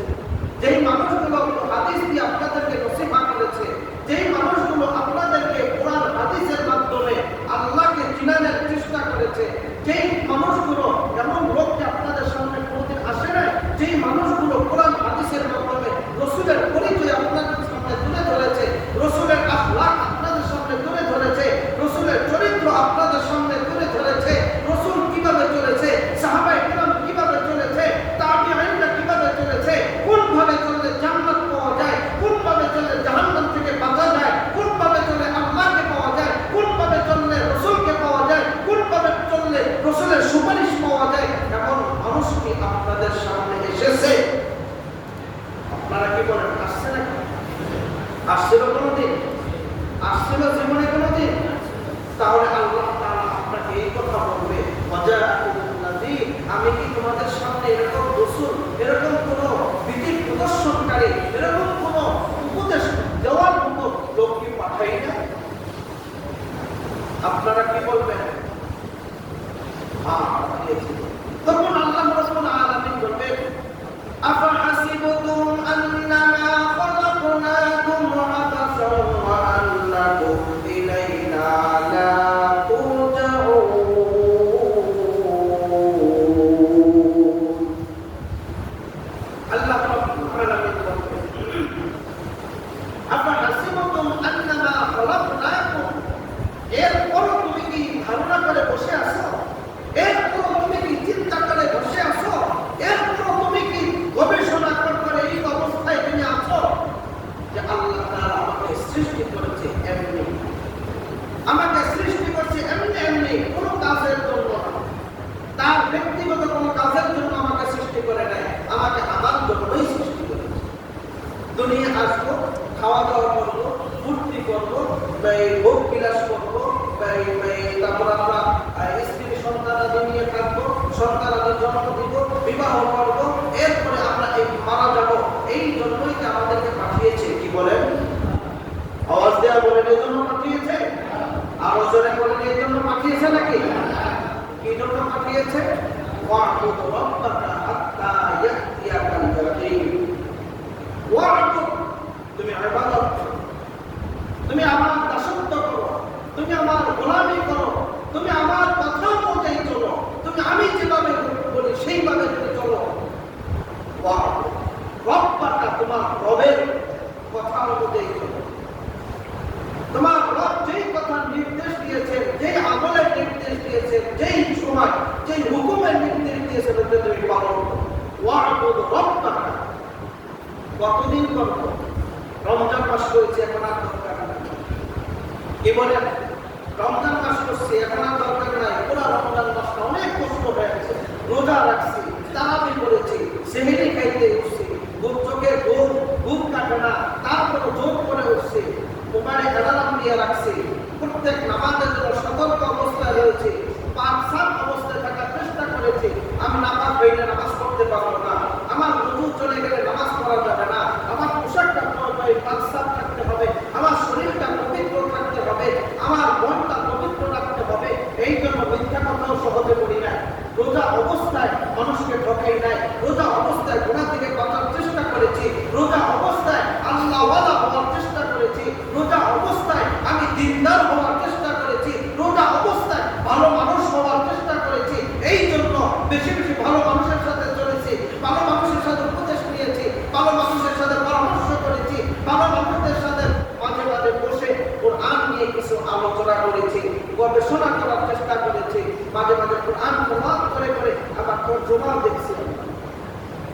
Speaker 1: যেই মানুষগুলো হাদিস দিয়ে আপনাদেরকে নসিহত করেছে, যেই মানুষগুলো আপনাদেরকে কোরআন হাদিসের মাধ্যমে আল্লাহকে চিনানোর চেষ্টা করেছে, যেই মানুষগুলো, এমন লোক কি আপনাদের সামনে কোনোদিন আসে নাই? যেই মানুষগুলো কোরআন হাদিসের মাধ্যমে রাসূলের পরিচয় আপনাদের সামনে তুলে ধরেছে, রাসূলের আখলাক আপনাদের সামনে তুলে ধরেছে, রাসূলের চরিত্র আপনাদের সামনে তুলে ধরেছে, রাসূল কিভাবে চলেছে, সাহাবায়ে কিরাম কিভাবে চলেছে, তাবিঈনরা কিভাবে চলেছে, কোনভাবে চললে জান্নাত পাওয়া যায়, কোনভাবে চললে জাহান্নাম থেকে বাঁচা যায়, কোনভাবে চললে আল্লাহকে পাওয়া যায়, কোনভাবে চললে রাসূলকে পাওয়া যায়, কোনভাবে চললে রাসূলের সুপারিশ পাওয়া যায়, এমন মানুষ কি আপনাদের সামনে এসেছে? আপনারা কি বলেন, আসছে নাকি? আসছিল কোনোদিন? আসছিল জীবনে কোনোদিন? তাহলে আল্লাহ তাআলা আপনাকে এই কথা বলবে, আমি কি তোমাদের সামনে এরকম রাসূল, এরকম কোন বিধি প্রদর্শনকারী, এরকম কোন উপদেশ দেওয়ার মতো লোক কি পাঠাই না? আপনারা কি বলবেন? তখন আল্লাহ রাব্বুল আলামিন বলবেন, আফাহাসিবতুম আন্নামা খালাকনাকুম আবাসাও ওয়া আন্নাকুম ইলাইনা লা তুরজাউন। আল্লাহ রাব্বুল আলামিন বলবেন, আফাহাসিবতুম আন্নামা খালাকনাকুম, এরপর তুমি কি ধারণা করে বসে আছো? এরপর তুমি কি চিন্তা করে বসে আছো? এরপর তুমি কি গবেষণা করে এই অবস্থায় তুমি আছো যে আল্লাহ তাআলা আমাকে সৃষ্টি করেছে এমনি, আমাকে সৃষ্টি করছে এমনি এমনি, কোনো কাজের জন্য না, তার ব্যক্তিগত কোনো কাজের জন্য আমাকে সৃষ্টি করে নাই, আমাকে আমার জন্যই সৃষ্টি করেছে। দুনিয়া আসবো, খাওয়া দাওয়া করবো, ফুর্তি করবো, ভোগ বিলাস করবো, তারপর আমরা স্ত্রী সন্তানাদি নিয়ে থাকবো, সন্তানাদের জন্ম দিব, বিবাহ করবো, এরপরে আমরা এই মারা যাবো। এই জন্যই আমাদেরকে পাঠিয়েছে। কি বলেন? আওয়াজ দেওয়া বলেন, এই জন্য পাঠিয়েছে। দিয়েছে, ওয়া'বুদ রাব্বাকা হাত্তা ইয়াতিয়াকাল ইয়াকিন। ওয়া'বুদ, তুমি ইবাদত করো, তুমি আমার দাসত্ব করো, তুমি আমার গোলামি করো, তুমি আমার কথা অনুযায়ী চলো, তুমি আমি যেভাবে বলি সেইভাবে তুমি চলো। ওয়া'বুদ রাব্বাকা, তোমার রবের কথা অনুযায়ী চলো। তোমার রব যেই কথা নির্দেশ দিয়েছেন, যেই আমলের নির্দেশ দিয়েছেন, যেই সময় যেই হুকুমের নির্দেশ দিয়েছেন ওটা তুমি পালন করো। ওয়া'বুদ রাব্বাকা, কতদিন করবো? রমজান মাস রয়েছে, এখন আর দরকার নাই। কি বলেন? রমজান মাস করছি, এখন আর দরকার নাই। পুরা রমজান মাসটা অনেক কষ্ট হয়েছে, রোজা রাখছি, তারাবি করেছি, সেহরি খাইতে উঠছি, চোখের ঘুম কাটে না, তারপরে জোর করে উঠছি, মোবাইলে অ্যালার্ম দিয়ে রাখছি, প্রত্যেক নামাজের জন্য সতর্ক অবস্থায় রয়েছে, পাঁচ-সাত অবস্থায় থাকার চেষ্টা করেছি। আমি নামাজ হইলে নামাজ পড়তে পারবো না, আমার রুজু চলে গেলে নামাজ পড়া যাবে না, আমার পোশাকটা পাঁচ-সাত থাকতে হবে, আমার শরীরটা পবিত্র থাকতে হবে, আমার মনটা পবিত্র রাখতে হবে। এই জন্য মিথ্যা কথাও সহজে করি না। রোজা অবস্থায় মানুষকে ঠকাই নাই, রোজা অবস্থায় গুনাহ থেকে বাঁচার চেষ্টা করেছি, রোজা অবস্থায় আল্লাহওয়ালা হওয়ার চেষ্টা করেছি, রোজা অবস্থায় আমি দিনদার হওয়ার চেষ্টা করেছি, রোজা অবস্থায় ভালো মানুষ হওয়ার চেষ্টা করেছি। এই জন্য বেশি বেশি ভালো মানুষের সাথে চলেছি, ভালো মানুষের সাথে উপদেশ নিয়েছি, ভালো মানুষের সাথে পরামর্শ করেছি, ভালো মানুষদের সাথে মাঝে মাঝে বসে কোরআন নিয়ে কিছু আলোচনা করেছি, গবেষণা করার চেষ্টা করেছি, মাঝে মাঝে কোরআন প্রমাণ করে করে আবার তরজমা দেখছি,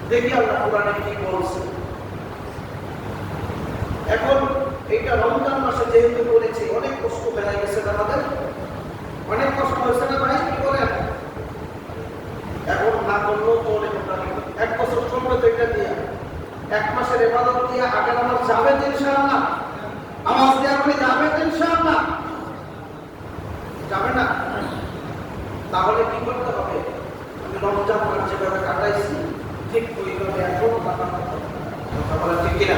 Speaker 1: দেখি আল্লাহ কোরআনে কি বলছে। এখন এইটা রমজান মাসে যেহেতু করেছি, অনেক কষ্ট হয়ে গেছে আমাদের, অনেক কষ্ট হয়েছে না ভাই? কি বলেন? এখন না করলেও চলে, এক বছর চলবে তো এটা দিয়ে, এক মাসের ইবাদত দিয়ে আগের আমার যাবে ইনশাআল্লাহ, আওয়াজ দিয়ে আপনি যাবে ইনশাআল্লাহ? যাবে না? তাহলে কি করতে হবে? আমি রমজান মাস যেভাবে কাটাইছি ঠিক ওইভাবে এখন কাটাতে হবে। কথা বলা ঠিক কিনা?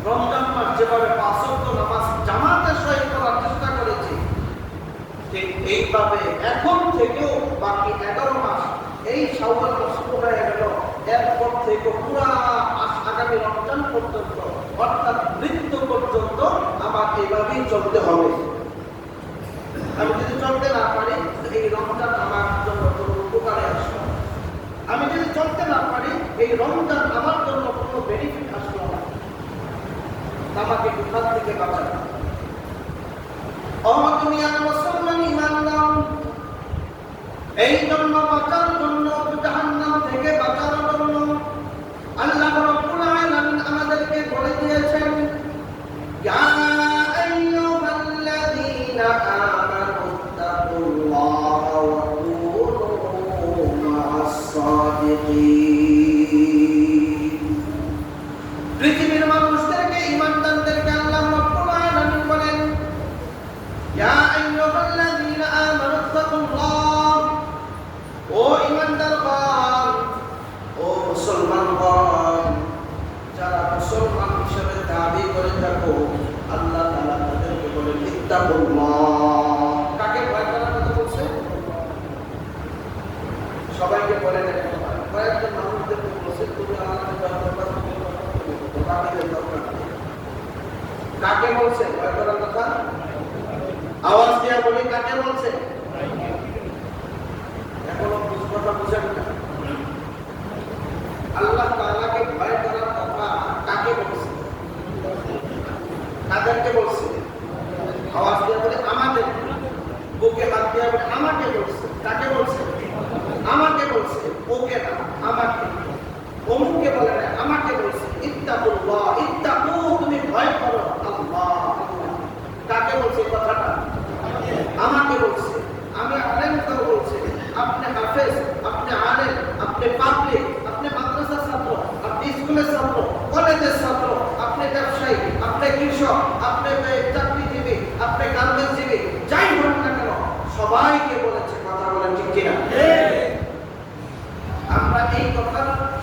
Speaker 1: রমজান মাস যেভাবে ৫ ওয়াক্ত নামাজ জামাতের সহিত করার চেষ্টা করেছি, ঠিক এইভাবে এখন থেকেও বাকি ১১ মাস, এই শাওয়াল মাস শুরু হয়ে গেল, এরপর থেকে পুরা আগামী রমজান পর্যন্ত, অর্থাৎ মৃত্যু পর্যন্ত আমার এইভাবেই চলতে হবে। আমি যদি চলতে না পারি, এই রমজান আমার জন্য কোনো উপকারে আসলো না। আমি যদি চলতে না পারি, এই রমজান আমার জন্য কোনো বেনিফিট আসলো না। আমাকে কোথা থেকে বাঁচানো? দুনিয়ার মুসলমান ঈমানদার, এই জন্য বাঁচার জন্য, জাহান্নাম থেকে বাঁচার জন্য আল্লাহ রাব্বুল আলামিন আমাদেরকে বলে দিয়েছেন, ইয়া আইয়ুহাল্লাযীনা আমানু তাকুল্লাহা ওয়া কুনু মা'আস সাদিকিন। পৃথিবীর মানুষদেরকে, ঈমানদারদেরকে আল্লাহ রাব্বুল আলামিন বলেন, ইয়া আইয়ুহাল্লাযীনা আমানু তাকুল্লাহ, ও ঈমানদারগণ, ও মুসলমানগণ, যারা মুসলমান হিসেবে দাবি করে থাকো, আল্লাহ তাআলা তাদেরকে বলেন ইত্তাকুল্লাহ। কাকে ভয় করার কথা বলছে? সবাইকে বলে না, কয়েকজন মানুষদেরকে বলছে তুমি আল্লাহকে ভয় করবা, কাকে বলছে ভয় করার কথা? আওয়াজ দিয়ে বলি, কাকে বলছে? এখনো কথা বুঝেন না। আল্লাহ তাআলাকে ভয় করার কথা কাকে বলছে? কাদেরকে বলছে? আওয়াজ দিয়ে বলে আমাদের, বুকে হাত দিয়ে বলে আমাকে বলছে। কাকে বলছে? আমাকে বলছে, ওকে না, আমাকে। অমুককে বলে না, আমাকে বলছে। ইত্তাকুল্লাহ, ইত্তাকু, তুমি ভয় করো আল্লাহ। কাকে বলছে কথাটা? আমাকে বলছে। আমি আলেমকেও বলছে, আপনি হাফেজ, আপনি আলেম, আপনি পাবলিক, আপনি মাদ্রাসার ছাত্র, আপনি স্কুলের ছাত্র, কলেজের ছাত্র, আপনি ব্যবসায়ী, আপনি কৃষক, আপনি চাকরিজীবী, আপনি গার্মেন্টসজীবী, যাই হোক না কেন, সবাইকে বলেছে। কথা বলেন ঠিক কিনা? আমরা এই কথা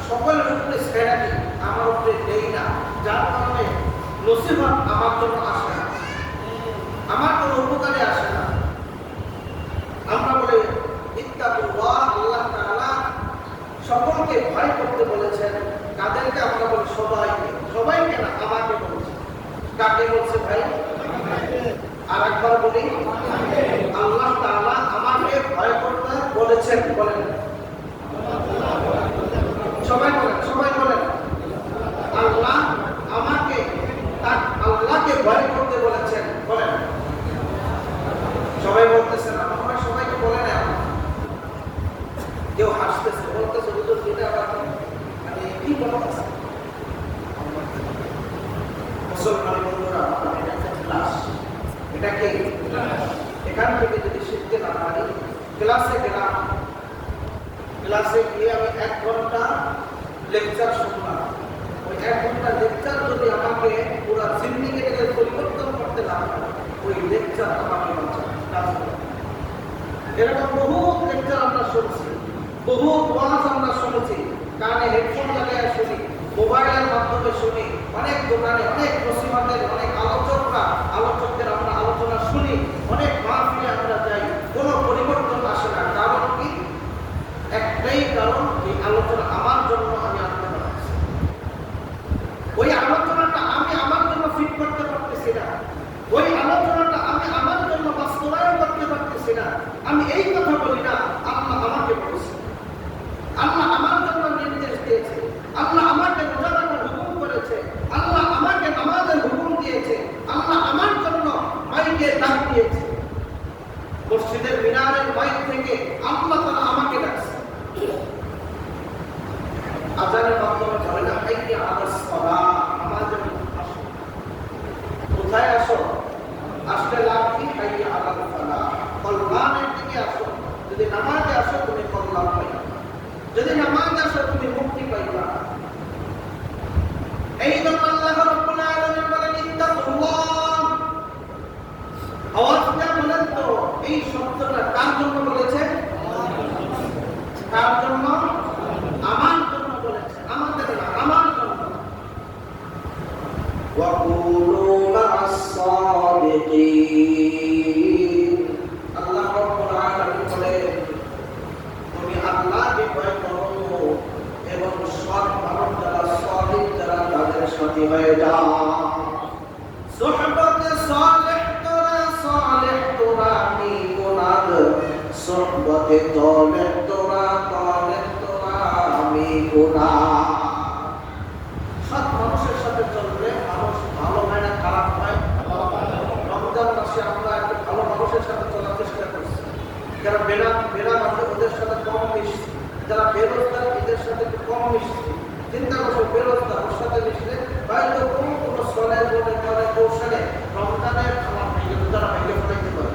Speaker 1: সকলের উপরে ছেড়ে দিই, আমার উপরে দেই না, যার কারণে নসিহত আমার জন্য আসে না, আমার কোনো উপকারে আসে না। আমরা বলে ইত্তাকুল্লাহ, আর একবার বলি, আল্লাহ তাআলা আমাকে ভয় করতে বলেছেন। বলেন সবাই, বলেন আল্লাহ আমাকে আল্লাহকে ভয় করতে বলেছেন। বলেন সবাই বলতেছেন, আমরা সবাইকে বলে না। কেউ হাসতেছে, বলতেছে হুজুর এটা মানে কি বলতেছে। মুসলমান বন্ধুরা, এটা একটা ক্লাস। এটা কি এখান থেকে যদি শিখতে না পারি, ক্লাসে গেলাম, ক্লাসে গিয়ে আমি 1 ঘন্টা লেকচার শুনলাম। ওই 1 ঘন্টা লেকচার যদি আমাকে পুরো জিন্দেগিটাকে পরিবর্তন করতে না পারে, ওই লেকচার আমাকে বাঁচাবে। এরকম বহু লেকচার আমরা শুনছি, বহু ওয়াজ আমরা শুনেছি, কানে হেডফোন লাগায় শুনি, মোবাইলের মাধ্যমে শুনি, অনেক দোকানে অনেক নসিহতের অনেক আলোচকদের আমরা আলোচনা শুনি, অনেক মাহফিলে আমরা যাই, কোনো পরিবর্তন আসে না। কারণ কি? একটাই কারণ, এই আলোচনা আমার জন্য আমি আনতে পারছি। ওই আলোচনাটা আমি আমার জন্য ফিট করতে পারতেছি না, ওই আলোচনাটা আমি আমার জন্য বাস্তবায়ন করতে পারতেছি না। আমি এই কথা বলি না, আল্লাহ আমাকে বলেছে, আল্লাহ আমার জন্য নির্দেশ দিয়েছে, আল্লাহ আমাকে রোজা রাখার হুকুম করেছে, আল্লাহ আমাকে নামাজের হুকুম দিয়েছে, আল্লাহ আমার জন্য মাইকে ডাক দিয়েছে। মসজিদের মিনারের মাইক থেকে আল্লাহ তাআলা আমাকে ডাকছে। আযানের মাধ্যমে বলে না, হাইয়া আলাস সালাহ, নামাজে আসো। কোথায় আসো? আসলে লাভ কি? হাইয়া আলাল ফালাহ, কল্যাণের দিকে আসো। যদি নামাজে আসো তুমি কল্যাণ পাইবা, যদি নামাজে আসো তুমি মুক্তি পাইবা। এই জন্য আল্লাহ রাব্বুল আলামিন বলেন ইত্তাকুল্লাহ। আওয়াজটা বলেন তো, এই শব্দটা কার জন্য বলেছে? কার জন্য? আমার জন্য বলেছে, আমাদের না, আমার জন্য। ওয়া কুনু মা'আস সাদিকিন। আল্লাহ রাব্বুল আলামিন বলেন, তুমি আল্লাহকে ভয় করো এবং সৎ মানুষ যারা, সাদিক যারা, তাদের সাথী হয়ে যাও। সুহবতে সালেহ তোরা মিগুনাদ, সুহবতে তালেহ তোরা মিগুনাদ। সৎ মানুষের সাথে চললে মানুষ ভালো হয় না খারাপ হয়? রমজান মাসে আমরা একটু ভালো মানুষের সাথে চলার চেষ্টা করছি। যারা বেনা মানুষ ওদের সাথে কম মিশছি, যারা বেরোজগার এদের সাথে একটু কম মিশছি। চিন্তা করছো, বেরোজগার ওর সাথে মিশলে হয়তো কোনো সলে কৌশলে রমজানের খাবার ভেঙে তারা ভেঙে ফেলাইতে পারে।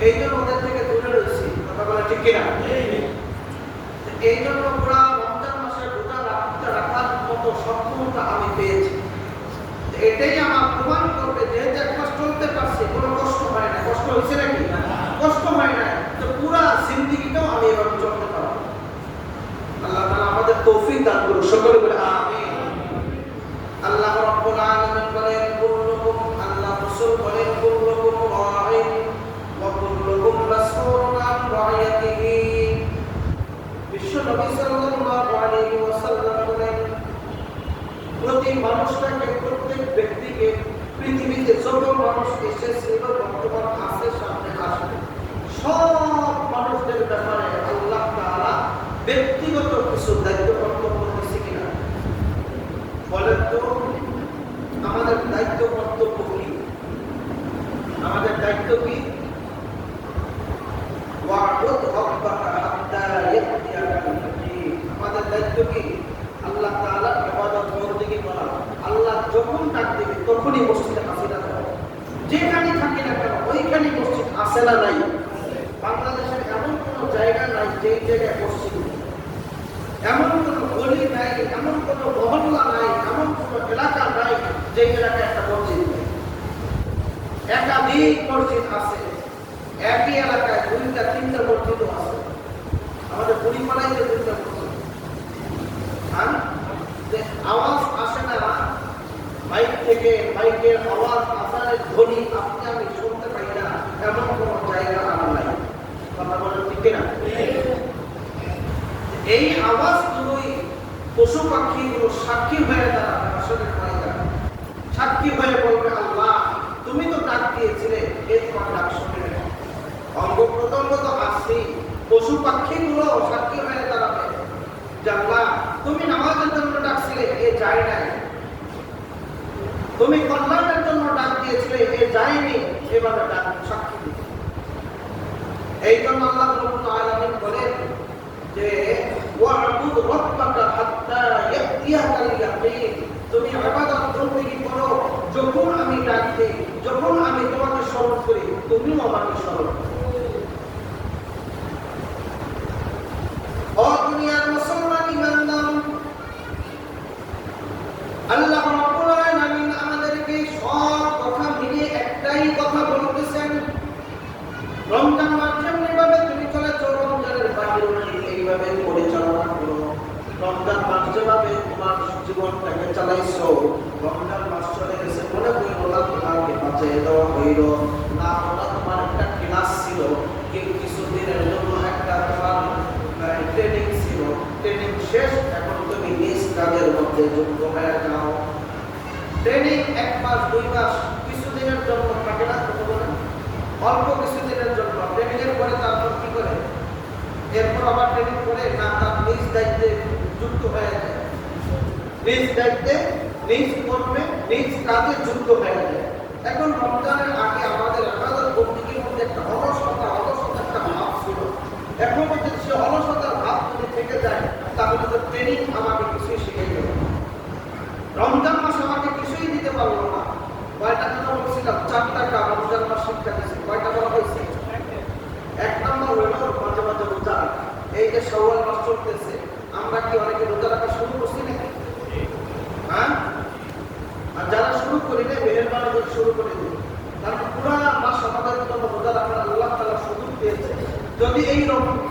Speaker 1: এই জন্য ওদের থেকে দূরে রয়েছি। কথা বলে ঠিক কিনা? এই জন্য পুরা রমজান মাসে রোজা রাখার মতো সক্ষমতা আমি পেয়েছি। এটাই আমার প্রমাণ করবে, যেহেতু 1 মাস চলতে পারছি, কোনো কষ্ট হয় না। কষ্ট হয়েছে নাকি? কষ্ট হয় না, তো পুরা জিন্দেগিটাও আমি এভাবে চলতে পারবো। আল্লাহ তাআলা আমাদের তৌফিক দান করুন, সকলে বলে আমিন। আল্লাহ রাব্বুল আলামিন বলেন কুল্লুকুম, আল্লাহ রাসূল বলেন কুল্লুকুম রাঈন ওয়া কুল্লুকুম মাসউলুন আন রাইয়াতিহি। বিশ্ব নবী সাল্লাল্লাহু আলাইহি ওয়াসাল্লাম বলেন, প্রতি মানুষটাকে, প্রত্যেক ব্যক্তিকে, পৃথিবীতে যত মানুষ এসেছিল, বর্তমান আছে, সামনে আসবে, সব মানুষদের ব্যাপারে আল্লাহ তাআলা ব্যক্তিগত কিছু দায়িত্ব কর্তব্য দিয়েছে কিনা বলেন তো? আমাদের দায়িত্ব কর্তব্য কি? আমাদের দায়িত্ব কি? আমাদের দায়িত্ব কি? আল্লাহ তাআলার ইবাদত বন্দেগী করা। আল্লাহ যখন ডাক দিবে তখনই মসজিদে হাজিরা দেওয়া। যেখানে থাকি না কেন ওইখানে মসজিদ আছে না নাই? বাংলাদেশের এমন কোনো জায়গা নাই যেই জায়গায় মসজিদ নেই, এমন কোনো গলি নাই, এমন কোনো মহল্লা নাই, এমন কোনো এলাকা নাই যে এলাকায় একটা মসজিদ নেই। একাধিক মসজিদ আছে, একই এলাকায় 2-3টা মসজিদও আছে। আমাদের পরিমাণায় 2টা মসজিদ। আর আওয়াজ আসে না মাইক থেকে, মাইকের আওয়াজ, আজানের ধ্বনি আপনি আমি শুনতে পাই না, এমন কোনো জায়গা আমার নাই। কথা বলেন ঠিক না? এই আওয়াজগুলোই পশু পাখিগুলো সাক্ষী হয়ে দাঁড়াবে, আসলে সাক্ষী হয়ে বলবে, আল্লাহ তুমি তো ডাক দিয়েছিলে, পশু পাখিগুলো সাক্ষী হয়ে দাঁড়াবে যে আল্লাহ তুমি নামাজের জন্য ডাকছিলে, এ যায় নাই। তুমি কল্যাণের জন্য ডাক দিয়েছিলে, এ যায়নি, এভাবে ডাক সাক্ষী দিবে। এই জন্য আল্লাহ রাব্বুল আলামিন বলেন যে ওয়া'বুদ রাব্বাকা হাত্তা ইয়াতিয়াকাল ইয়াকিন, তুমি ইবাদত বন্দেগী করো যখন আমি ডাক দিই, যখন আমি তোমাকে স্মরণ করি তুমিও আমাকে স্মরণ করো। ও দুনিয়ার মুসলমান ইমানদার, আল্লাহ রাব্বুল আলামিন আমাদেরকে সব কথা মিলিয়ে একটাই কথা বলতেছেন, রমজান মাস যেভাবে তুমি চলেছো রমজানের বাহিরেও এইভাবে পরিচালনা করো। রমজান মাস যেভাবে তোমার জীবনটাকে চালাইছো, রমজান মাস চলে গেছে মনে হইল না তোমাকে বাঁচিয়ে দেওয়া হইল না, ওটা তোমার একটা ক্লাস ছিল, কিছুদিনের জন্য একটা তোমার ট্রেনিং ছিল, ট্রেনিং শেষ, এখন তুমি নিজ কাজের মধ্যে যুক্ত হয়ে যাও। ট্রেনিং 1 মাস 2 মাস কিছুদিনের জন্য থাকে না, কত বলে অল্প কিছুদিনের জন্য। ট্রেনিং এর পরে তারপর কি করে, এরপর আবার ট্রেনিং করে না তার নিজ দায়িত্বে যুক্ত হয়ে যায়, নিজ দায়িত্বে নিজ কর্মে নিজ কাজে যুক্ত হয়ে যায়। এখন রমজানের আগে আমাদের ইবাদত বন্দেগীর মধ্যে একটা অলসতা একটা ভাব ছিল, এখন যদি সে অলসতার ভাব যদি থেকে যায় তাহলে তো ট্রেনিং আমাকে কিছুই শিখে গেল, রমজান মাস আমাকে কিছুই দিতে পারলো না। কয়টা কথা বলছিলাম, 4টা কাজ রমজান মাস শিক্ষা দিয়েছে। কয়টা বলা হয়েছে? 1 নম্বর হলো মাঝে মাঝে রোজা রাখা। এই যে শাওয়াল মাস চলতেছে, আমরা কি অনেকে রোজা রাখা শুরু করছি নাকি? হ্যাঁ, আর যারা শুরু করি না মেহেরবানি করে শুরু করে দিই, কারণ পুরো মাস আমাদের জন্য রোজা রাখার আল্লাহ তাআলা সুযোগ দিয়েছে। যদি এই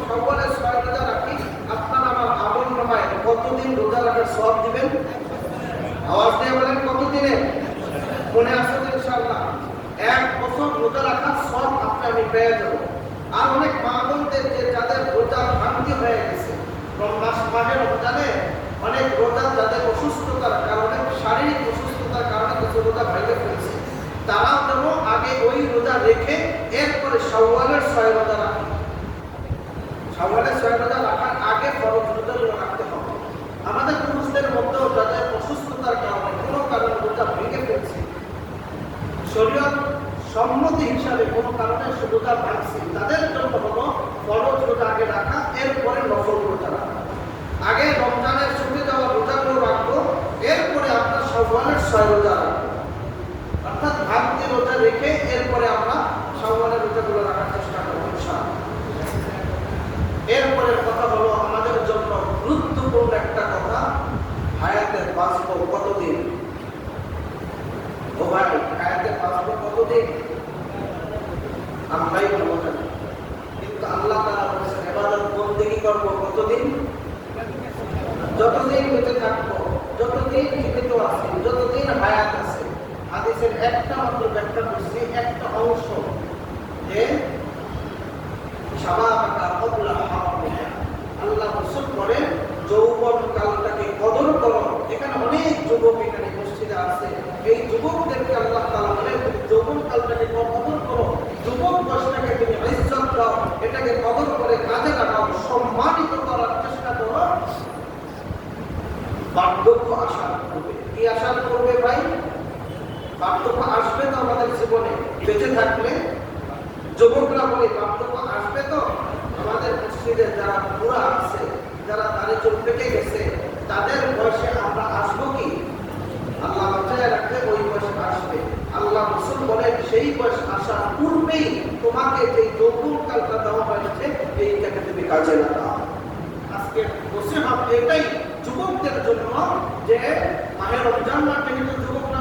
Speaker 1: শাওয়ালের 6 রোজা রাখি, আপনার আমার আমল নামায় কতদিন রোজা রাখার সওয়াব দিবেন? আওয়াজ দিয়ে বলেন কতদিনে? মনে আছে তো ইনশাআল্লাহ 1 বছর রোজা রাখার সওয়াব আপনি আমি পেয়ে যাব। আর অনেক মা বোনদের যে যাদের রোজা ভাঙতি হয়ে গেছে, মাসে রমজানে অনেক রোজা যাদের অসুস্থতার কারণে, শারীরিক অসুস্থতার কারণে কিছু রোজা ভেঙে ফেলছে, তারাও যেন আগে ওই রোজা রেখে এরপরে শাওয়ালের 6 রোজা রাখে। শাওয়ালের 6 রোজা রাখার আগে ফরজ রোজাগুলো রাখতে হবে। আমাদের পুরুষদের মধ্যেও যাদের অসুস্থতার কারণে কোনো কারণে রোজা ভেঙে ফেলছে, শরীয়ত সম্মতি হিসাবে কোনো কারণে রোজা ভাঙছে, তাদের জন্য হলো ফরজ রোজা আগে রাখা, এরপরে নফল রোজা রাখা। আগে রমজানের ছুটে যাওয়া রোজাগুলো রাখবো, এরপরে আপনার শাওয়ালের 6 রোজা রাখবো, অর্থাৎ ভাঙতি রোজা রেখে এরপরে আমরা শাওয়ালের রোজাগুলো রাখার চেষ্টা করবো ইনশাআল্লাহ। এরপরের কথা হলো আমাদের জন্য গুরুত্বপূর্ণ একটা কথা, হায়াতের বাঁচবো কতদিন? ও ভাই, হায়াতের বাঁচবো কতদিন আমরাই ভালো জানি, কিন্তু আল্লাহ তাআলা বলেছেন ইবাদত বন্দেগী করব কতদিন? যতদিন বেঁচে থাকবো, যতদিন জীবিত আছি, যতদিন হায়াত আছে। হাদিসের একটা মাত্র ব্যাখ্যা করছি, একটা অংশ, যে শাবাবাকা ক্বাবলা হারামিকা, আল্লাহ রাসূল বলেন যৌবন কালটাকে কদর করো। এখানে অনেক যুবক এখানে মসজিদে আছে, এই যুবকদেরকে আল্লাহ তাআলা বলেন যৌবন কালটাকে কদর করো, যুবক বয়সটাকে তুমি ইজ্জত দাও, এটাকে কদর করে কাজে লাগাও, সম্মানিত করার চেষ্টা করো। বার্ধক্য আশা করবে, কি আশা করবে ভাই? বার্ধক্য আসবে তো আমাদের জীবনে বেঁচে থাকলে। যুবকরা বলে বার্ধক্য আসবে তো। আমাদের মসজিদে যারা বুড়া আছে, যারা দাড়ি চুল পেকে গেছে, তাদের বয়সে আমরা আসবো কি? আল্লাহ বাঁচায় রাখলে ওই বয়সে আসবে। আল্লাহ রাসূল বলেন সেই বয়স আসার পূর্বেই তোমাকে যে যৌবন কালটা দেওয়া হয়েছে এইটাকে তুমি কাজে লাগাও। আজকে নসিহত এটাই যুবকদের জন্য, যে মাহে রমজান মাসে কিন্তু যুবকরা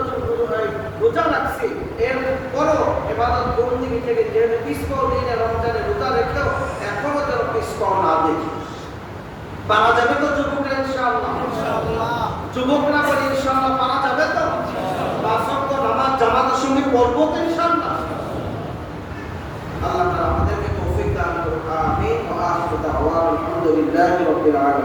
Speaker 1: রোজা রাখছে, এরপরও ইবাদত বন্দেগী থেকে যে পিছপা দিনে রমজানে রোজা রেখেও এখনো যেন পিছপা না দেখি। পারা যাবে তো যুবকরা ইনশাআল্লাহ? যুবকরা বলে ইনশাআল্লাহ পারা যাবে তো? 5 ওয়াক্ত নামাজ জামাতের সঙ্গে পড়বো তো ইনশাআল্লাহ? আল্লাহ তাআলা আমাদেরকে তৌফিক দান করুন। আমিন। ওয়া আখিরু দাওয়ানা আলহামদুলিল্লাহি রাব্বিল আলামিন।